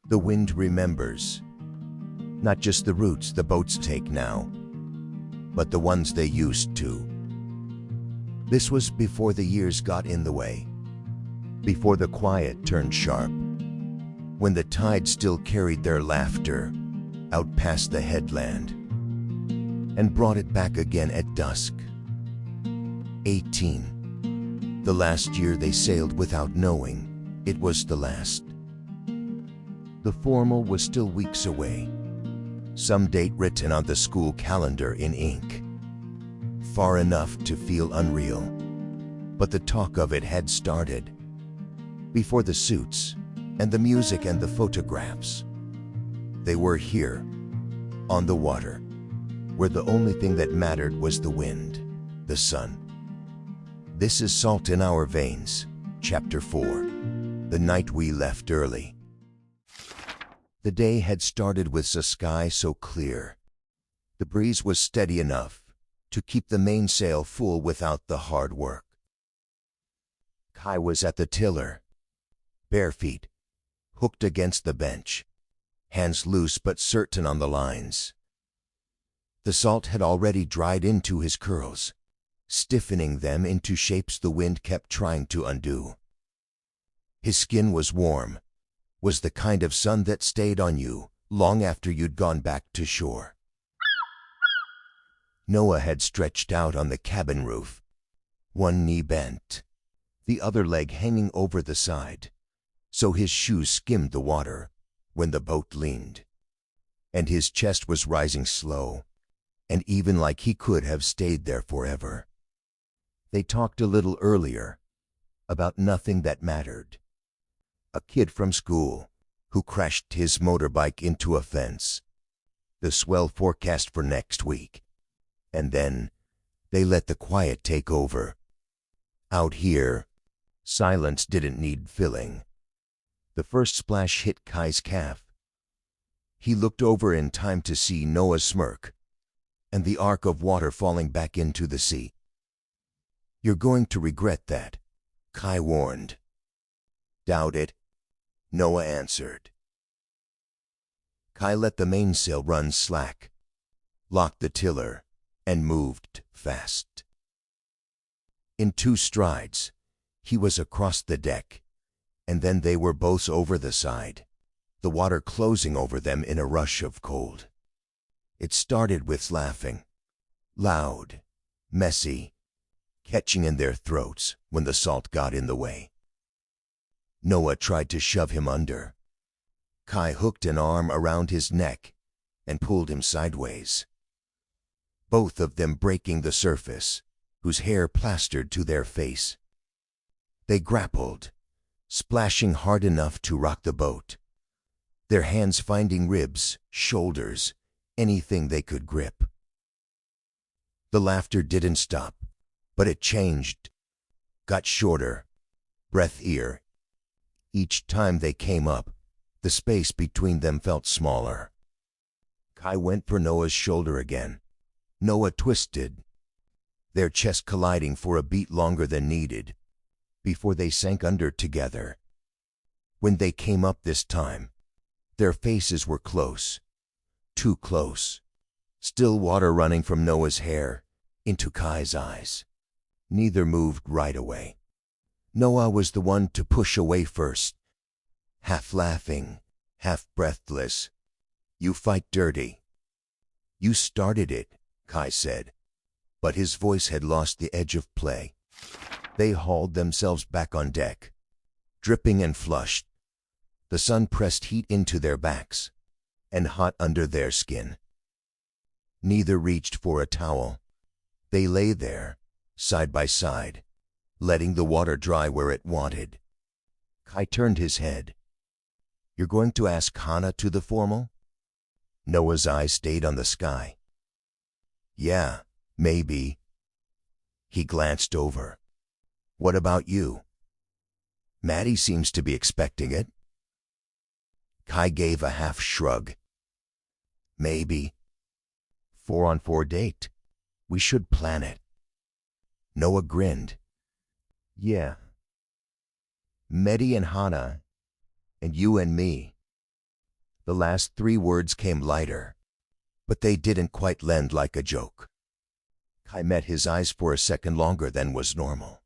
The wind remembers, not just the routes the boats take now, but the ones they used to. This was before the years got in the way, before the quiet turned sharp, when the tide still carried their laughter out past the headland and brought it back again at dusk. 18. The last year they sailed without knowing it was the last. The formal was still weeks away, some date written on the school calendar in ink, far enough to feel unreal. But the talk of it had started, before the suits and the music and the photographs. They were here, on the water, where the only thing that mattered was the wind, the sun. This is Salt in Our Veins, Chapter 4, The Night We Left Early. The day had started with a sky so clear. The breeze was steady enough to keep the mainsail full without the hard work. Kai was at the tiller, bare feet, hooked against the bench, hands loose but certain on the lines. The salt had already dried into his curls, stiffening them into shapes the wind kept trying to undo. His skin was warm, was the kind of sun that stayed on you long after you'd gone back to shore. Noah had stretched out on the cabin roof, one knee bent, the other leg hanging over the side, so his shoes skimmed the water when the boat leaned. And his chest was rising slow, and even like he could have stayed there forever. They talked a little earlier about nothing that mattered. A kid from school who crashed his motorbike into a fence, the swell forecast for next week, and then they let the quiet take over. Out here, silence didn't need filling. The first splash hit Kai's calf. He looked over in time to see Noah's smirk and the arc of water falling back into the sea. "You're going to regret that," Kai warned. "Doubt it," Noah answered. Kai let the mainsail run slack, locked the tiller, and moved fast. In 2 strides, he was across the deck, and then they were both over the side, the water closing over them in a rush of cold. It started with laughing, loud, messy, catching in their throats when the salt got in the way. Noah tried to shove him under. Kai hooked an arm around his neck and pulled him sideways, both of them breaking the surface, whose hair plastered to their face. They grappled, splashing hard enough to rock the boat, their hands finding ribs, shoulders, anything they could grip. The laughter didn't stop, but it changed, got shorter, breathier. Each time they came up, the space between them felt smaller. Kai went for Noah's shoulder again. Noah twisted, their chests colliding for a beat longer than needed, before they sank under together. When they came up this time, their faces were close, too close, still water running from Noah's hair into Kai's eyes. Neither moved right away. Noah was the one to push away first, half laughing, half breathless. "You fight dirty." "You started it," Kai said, but his voice had lost the edge of play. They hauled themselves back on deck, dripping and flushed. The sun pressed heat into their backs, and hot under their skin. Neither reached for a towel. They lay there, side by side, letting the water dry where it wanted. Kai turned his head. "You're going to ask Hannah to the formal?" Noah's eyes stayed on the sky. "Yeah, maybe." He glanced over. "What about you?" "Maddie seems to be expecting it." Kai gave a half shrug. "Maybe. 4-on-4 date. We should plan it." Noah grinned. "Yeah. Mehdi and Hannah, and you and me." The last 3 words came lighter, but they didn't quite land like a joke. Kai met his eyes for a second longer than was normal.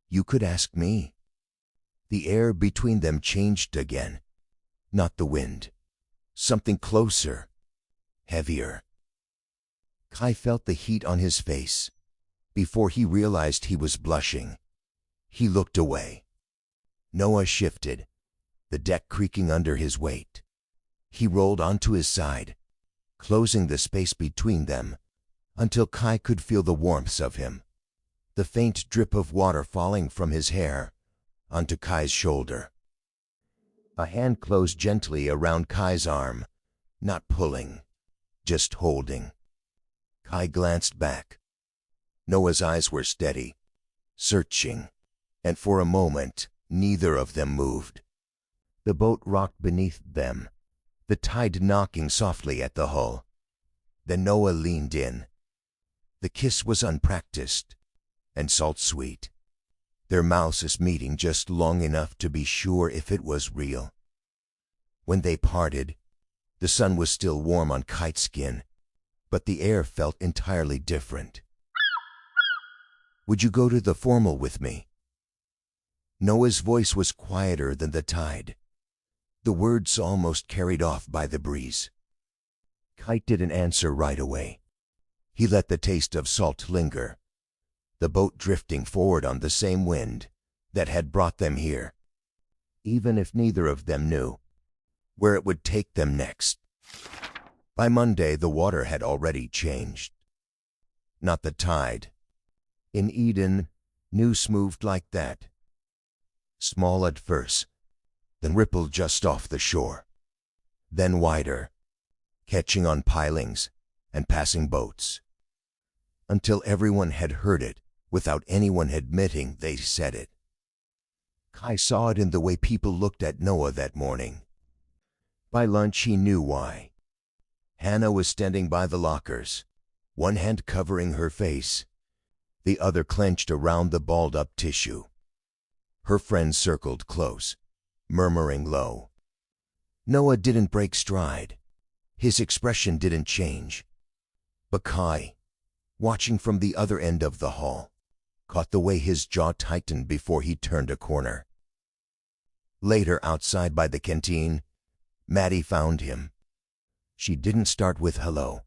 You could ask me. The air between them changed again. Not the wind. Something closer, heavier. Kai felt the heat on his face. Before he realized he was blushing, he looked away. Noah shifted, the deck creaking under his weight. He rolled onto his side, closing the space between them, until Kai could feel the warmth of him, the faint drip of water falling from his hair onto Kai's shoulder. A hand closed gently around Kai's arm, not pulling, just holding. Kai glanced back. Noah's eyes were steady, searching, and for a moment neither of them moved. The boat rocked beneath them, the tide knocking softly at the hull. Then Noah leaned in. The kiss was unpracticed and salt-sweet, their mouths meeting just long enough to be sure if it was real. When they parted, the sun was still warm on Kite's skin, but the air felt entirely different. Would you go to the formal with me? Noah's voice was quieter than the tide, the words almost carried off by the breeze. Kite didn't answer right away. He let the taste of salt linger, the boat drifting forward on the same wind that had brought them here, even if neither of them knew where it would take them next. By Monday, the water had already changed. Not the tide. In Eden, news moved like that. Small at first, then rippled just off the shore. Then wider, catching on pilings and passing boats. Until everyone had heard it, without anyone admitting they said it. Kai saw it in the way people looked at Noah that morning. By lunch he knew why. Hannah was standing by the lockers, one hand covering her face, the other clenched around the balled-up tissue. Her friends circled close, murmuring low. Noah didn't break stride. His expression didn't change. But Kai, watching from the other end of the hall, caught the way his jaw tightened before he turned a corner. Later, outside by the canteen, Maddie found him. She didn't start with hello.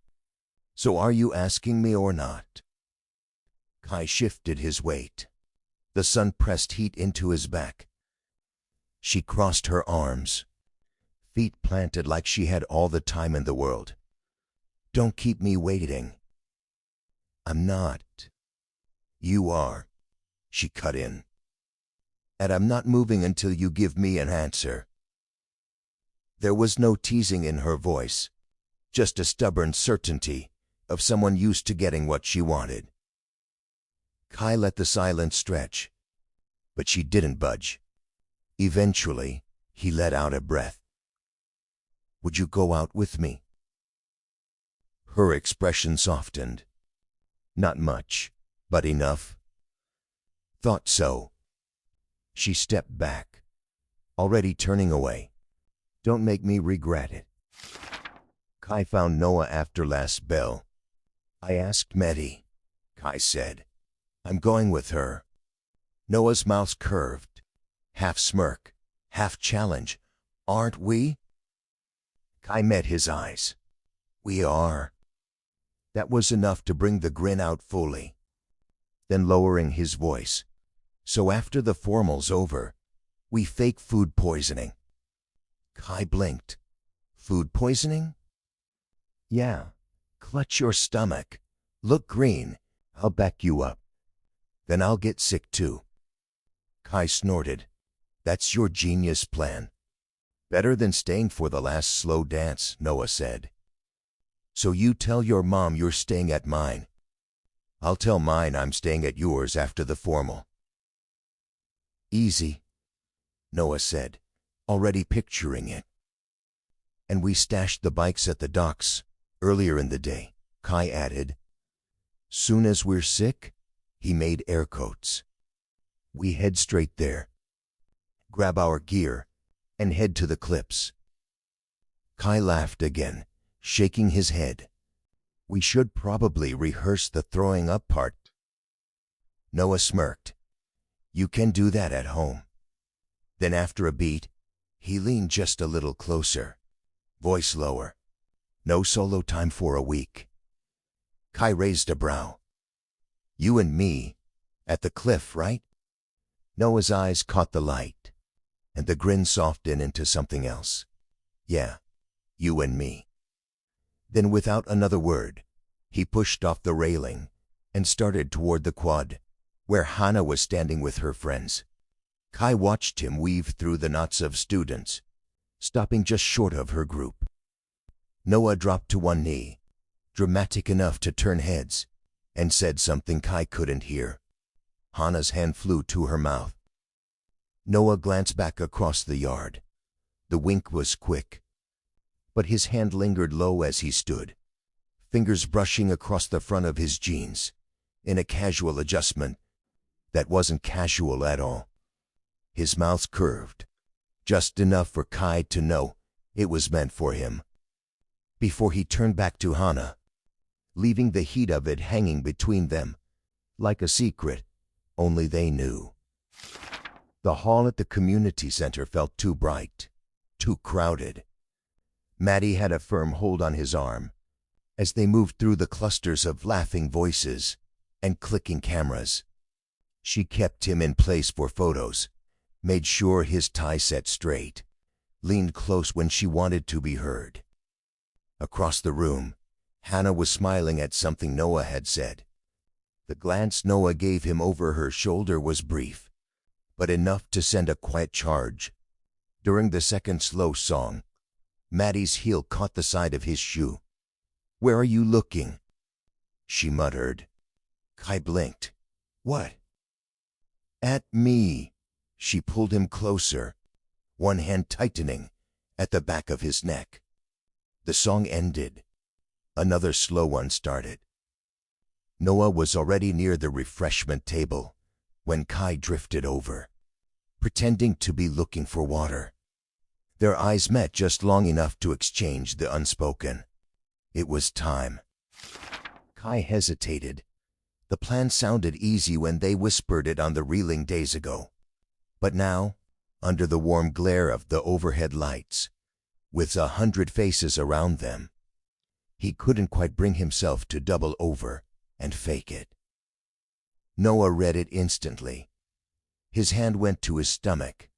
So are you asking me or not? Kai shifted his weight. The sun pressed heat into his back. She crossed her arms, feet planted like she had all the time in the world. Don't keep me waiting. I'm not. You are, she cut in. And I'm not moving until you give me an answer. There was no teasing in her voice, just a stubborn certainty of someone used to getting what she wanted. Kai let the silence stretch, but she didn't budge. Eventually, he let out a breath. Would you go out with me? Her expression softened. Not much, but enough. Thought so. She stepped back, already turning away. Don't make me regret it. Kai found Noah after last bell. I asked Maddie, Kai said. I'm going with her. Noah's mouth curved, half smirk, half challenge. Aren't we? Kai met his eyes. We are. That was enough to bring the grin out fully. Then lowering his voice. So after the formal's over, we fake food poisoning. Kai blinked. Food poisoning? Yeah. Clutch your stomach. Look green. I'll back you up. Then I'll get sick too. Kai snorted. That's your genius plan. Better than staying for the last slow dance, Noah said. So you tell your mom you're staying at mine. I'll tell mine I'm staying at yours after the formal. Easy, Noah said, already picturing it. And we stashed the bikes at the docks earlier in the day, Kai added. Soon as we're sick, he made air quotes. We head straight there, grab our gear, and head to the cliffs. Kai laughed again, shaking his head. We should probably rehearse the throwing up part. Noah smirked. You can do that at home. Then after a beat, he leaned just a little closer, voice lower. No solo time for a week. Kai raised a brow. You and me, at the cliff, right? Noah's eyes caught the light, and the grin softened into something else. Yeah, you and me. Then without another word, he pushed off the railing and started toward the quad, where Hannah was standing with her friends. Kai watched him weave through the knots of students, stopping just short of her group. Noah dropped to one knee, dramatic enough to turn heads, and said something Kai couldn't hear. Hannah's hand flew to her mouth. Noah glanced back across the yard. The wink was quick, but his hand lingered low as he stood, fingers brushing across the front of his jeans, in a casual adjustment that wasn't casual at all. His mouth curved, just enough for Kai to know it was meant for him. Before he turned back to Hannah, leaving the heat of it hanging between them, like a secret only they knew. The hall at the community center felt too bright, too crowded. Maddie had a firm hold on his arm as they moved through the clusters of laughing voices and clicking cameras. She kept him in place for photos, made sure his tie set straight, leaned close when she wanted to be heard. Across the room, Hannah was smiling at something Noah had said. The glance Noah gave him over her shoulder was brief, but enough to send a quiet charge. During the second slow song, Maddie's heel caught the side of his shoe. Where are you looking? She muttered. Kai blinked. What? At me. She pulled him closer, one hand tightening at the back of his neck. The song ended. Another slow one started. Noah was already near the refreshment table when Kai drifted over, pretending to be looking for water. Their eyes met just long enough to exchange the unspoken. It was time. Kai hesitated. The plan sounded easy when they whispered it on the reeling days ago. But now, under the warm glare of the overhead lights, with 100 faces around them, he couldn't quite bring himself to double over and fake it. Noah read it instantly. His hand went to his stomach.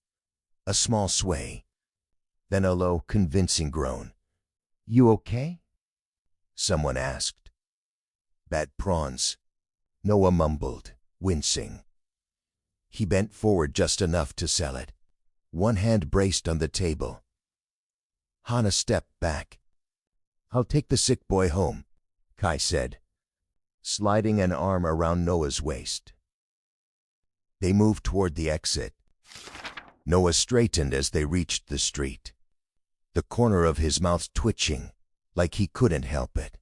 A small sway, then a low, convincing groan. You okay? Someone asked. Bad prawns, Noah mumbled, wincing. He bent forward just enough to sell it. One hand braced on the table. Hannah stepped back. I'll take the sick boy home, Kai said, sliding an arm around Noah's waist. They moved toward the exit. Noah straightened as they reached the street, the corner of his mouth twitching like he couldn't help it.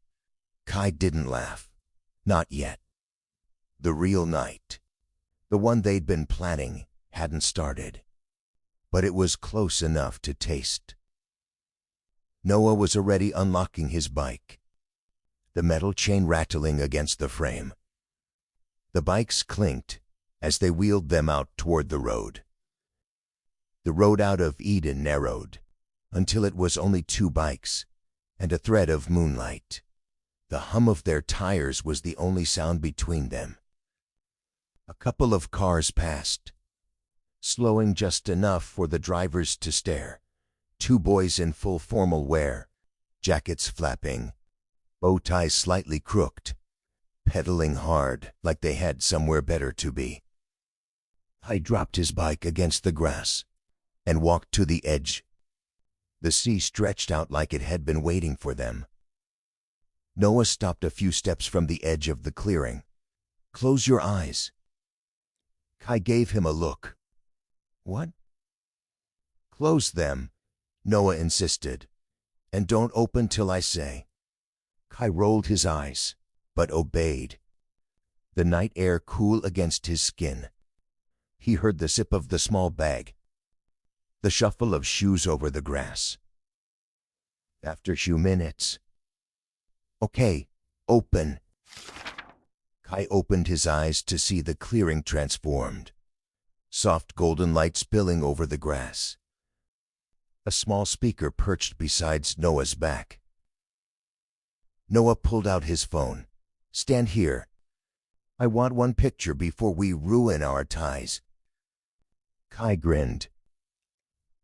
Kai didn't laugh. Not yet. The real night, the one they'd been planning, hadn't started. But it was close enough to taste. Noah was already unlocking his bike, the metal chain rattling against the frame. The bikes clinked as they wheeled them out toward the road. The road out of Eden narrowed until it was only 2 bikes and a thread of moonlight. The hum of their tires was the only sound between them. A couple of cars passed, slowing just enough for the drivers to stare. 2 boys in full formal wear, jackets flapping, bow ties slightly crooked, pedaling hard like they had somewhere better to be. I dropped his bike against the grass and walked to the edge. The sea stretched out like it had been waiting for them. Noah stopped a few steps from the edge of the clearing. Close your eyes. Kai gave him a look. What? Close them, Noah insisted, and don't open till I say. Kai rolled his eyes, but obeyed. The night air cool against his skin. He heard the sip of the small bag, the shuffle of shoes over the grass. After a few minutes, "Okay, open." Kai opened his eyes to see the clearing transformed. Soft golden light spilling over the grass. A small speaker perched beside Noah's back. Noah pulled out his phone. "Stand here. I want one picture before we ruin our ties." Kai grinned.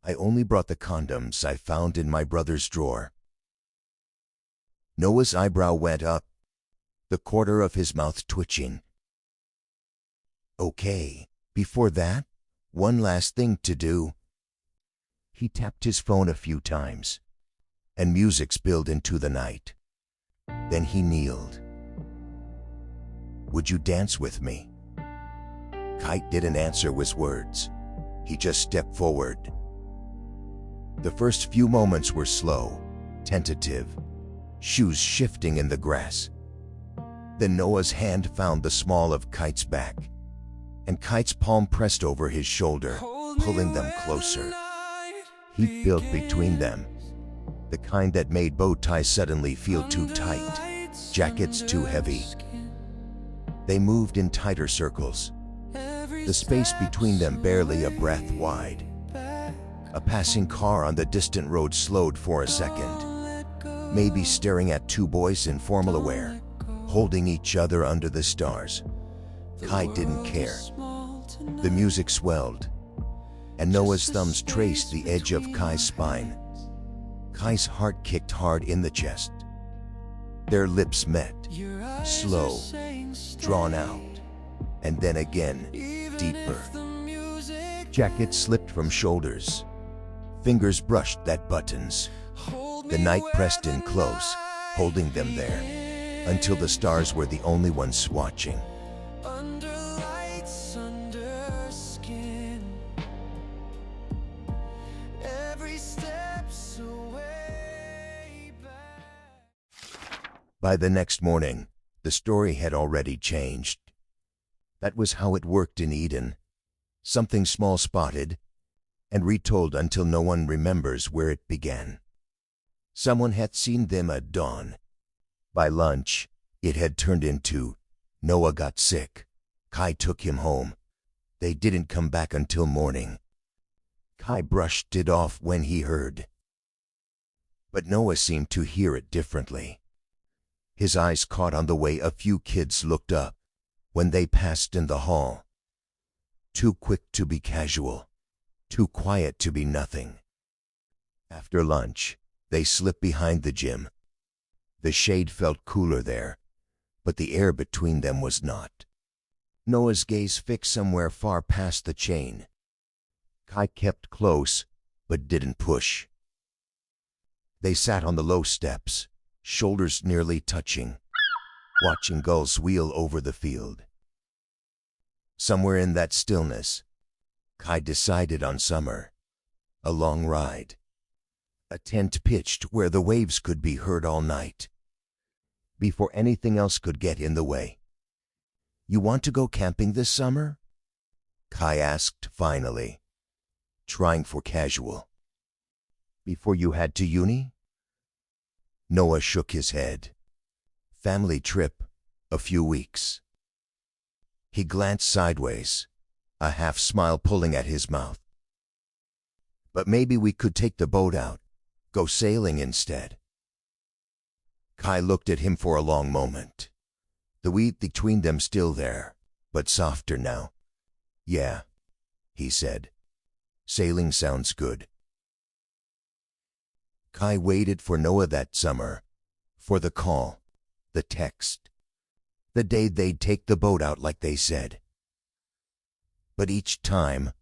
"I only brought the condoms I found in my brother's drawer." Noah's eyebrow went up, the corner of his mouth twitching. "Okay, before that, one last thing to do." He tapped his phone a few times, and music spilled into the night. Then he kneeled. "Would you dance with me?" Kai didn't answer with words. He just stepped forward. The first few moments were slow, tentative, shoes shifting in the grass. Then Noah's hand found the small of Kite's back, and Kite's palm pressed over his shoulder, pulling them closer. Heat built between them, the kind that made bow ties suddenly feel too tight, jackets too heavy. They moved in tighter circles, the space between them barely a breath wide. A passing car on the distant road slowed for a second, maybe staring at two boys in formal wear, holding each other under the stars. Kai didn't care. The music swelled, and Noah's thumbs traced the edge of Kai's spine. Kai's heart kicked hard in the chest. Their lips met, slow, drawn out, and then again, deeper. Jacket slipped from shoulders. Fingers brushed at buttons. The night pressed in close, holding them there, until the stars were the only ones watching. By the next morning, the story had already changed. That was how it worked in Eden. Something small spotted, and retold until no one remembers where it began. Someone had seen them at dawn. By lunch, it had turned into, Noah got sick. Kai took him home. They didn't come back until morning. Kai brushed it off when he heard. But Noah seemed to hear it differently. His eyes caught on the way a few kids looked up when they passed in the hall. Too quick to be casual, too quiet to be nothing. After lunch, they slipped behind the gym. The shade felt cooler there, but the air between them was not. Noah's gaze fixed somewhere far past the chain. Kai kept close, but didn't push. They sat on the low steps, shoulders nearly touching, watching gulls wheel over the field. Somewhere in that stillness, Kai decided on summer, a long ride, a tent pitched where the waves could be heard all night, before anything else could get in the way. "You want to go camping this summer?" Kai asked finally, trying for casual. "Before you head to uni?" Noah shook his head. "Family trip, a few weeks." He glanced sideways, a half smile pulling at his mouth. "But maybe we could take the boat out, go sailing instead." Kai looked at him for a long moment, the weed between them still there, but softer now. "Yeah," he said. "Sailing sounds good." Kai waited for Noah that summer, for the call, the text, the day they'd take the boat out like they said. But each time,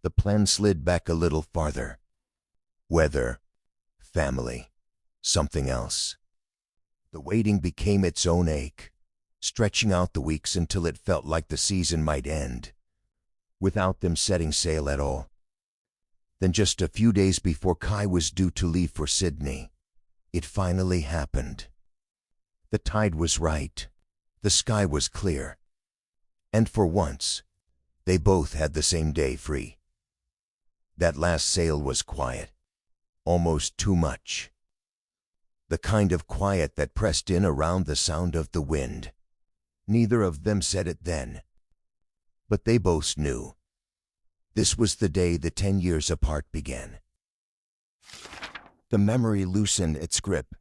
the plan slid back a little farther. Weather, family, something else. The waiting became its own ache, stretching out the weeks until it felt like the season might end, without them setting sail at all. Then just a few days before Kai was due to leave for Sydney, it finally happened. The tide was right, the sky was clear, and for once, they both had the same day free. That last sail was quiet, almost too much. the kind of quiet that pressed in around the sound of the wind. Neither of them said it then, but they both knew. This was the day the 10 years apart began. The memory loosened its grip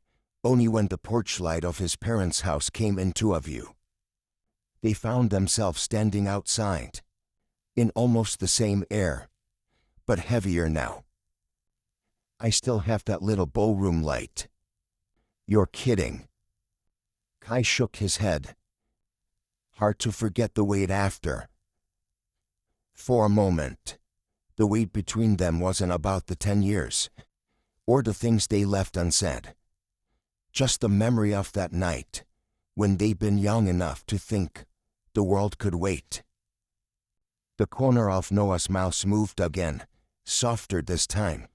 only when the porch light of his parents' house came into view. They found themselves standing outside, in almost the same air, but heavier now. "I still have that little ballroom light." "You're kidding." Kai shook his head. Hard to forget the weight after. For a moment, the weight between them wasn't about the 10 years, or the things they left unsaid. Just the memory of that night, when they'd been young enough to think the world could wait. The corner of Noah's mouth moved again, softer this time.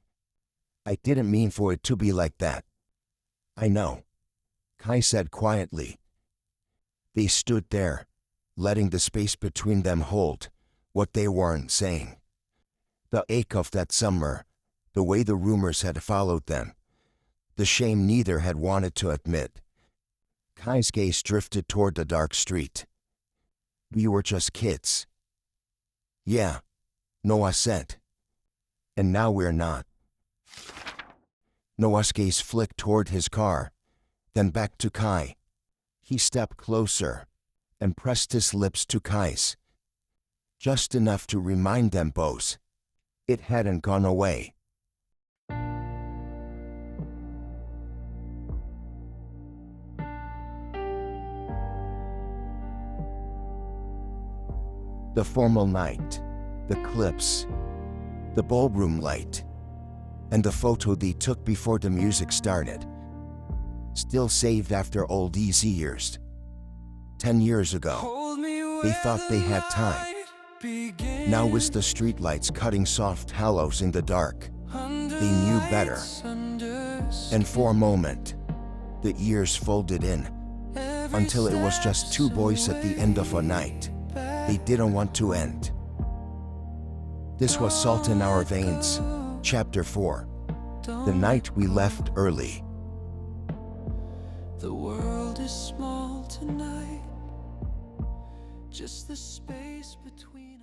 "I didn't mean for it to be like that." "I know," Kai said quietly. They stood there, letting the space between them hold what they weren't saying. The ache of that summer, the way the rumors had followed them, the shame neither had wanted to admit. Kai's gaze drifted toward the dark street. "We were just kids." "Yeah," Noah said. "And now we're not." Noah's gaze flicked toward his car, then back to Kai. He stepped closer and pressed his lips to Kai's, just enough to remind them both it hadn't gone away. The formal night, the clips, the ballroom light, and the photo they took before the music started. Still saved after all these years. 10 years ago, they thought they had time. Now with the streetlights cutting soft hollows in the dark, they knew better. And for a moment, the years folded in, until it was just two boys at the end of a night they didn't want to end. This was Salt in Our Veins, Chapter 4, The Night We Left Early. The world is small tonight, just the space between